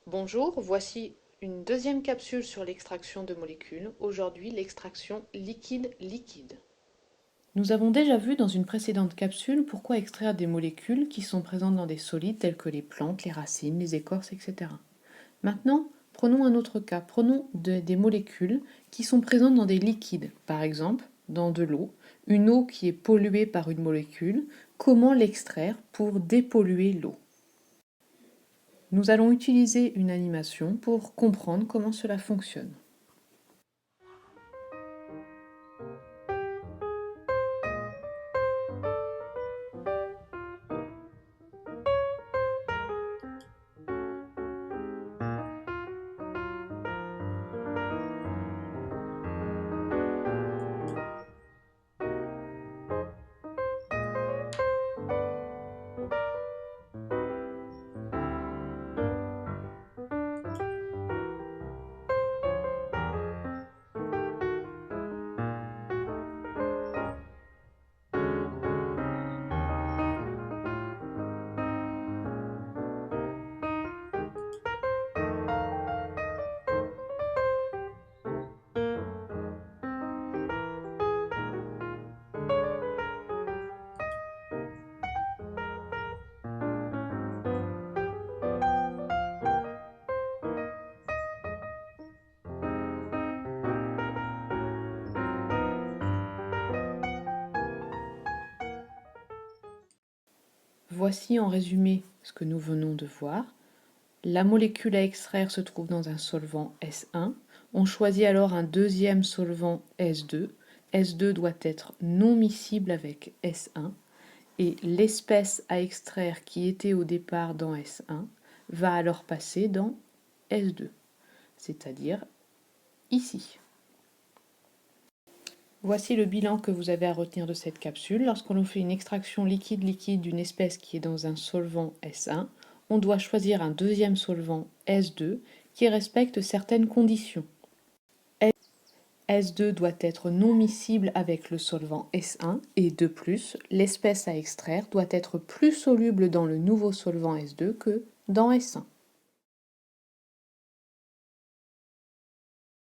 Bonjour, voici une deuxième capsule sur l'extraction de molécules. Aujourd'hui, l'extraction liquide-liquide. Nous avons déjà vu dans une précédente capsule pourquoi extraire des molécules qui sont présentes dans des solides tels que les plantes, les racines, les écorces, etc. Maintenant, prenons un autre cas. Prenons des molécules qui sont présentes dans des liquides, par exemple dans de l'eau, une eau qui est polluée par une molécule. Comment l'extraire pour dépolluer l'eau? Nous allons utiliser une animation pour comprendre comment cela fonctionne. Voici en résumé ce que nous venons de voir. La molécule à extraire se trouve dans un solvant S1. On choisit alors un deuxième solvant S2. S2 doit être non miscible avec S1 et l'espèce à extraire qui était au départ dans S1 va alors passer dans S2, c'est-à-dire ici. Voici le bilan que vous avez à retenir de cette capsule. Lorsqu'on fait une extraction liquide-liquide d'une espèce qui est dans un solvant S1, on doit choisir un deuxième solvant S2 qui respecte certaines conditions. S2 doit être non miscible avec le solvant S1 et de plus, l'espèce à extraire doit être plus soluble dans le nouveau solvant S2 que dans S1.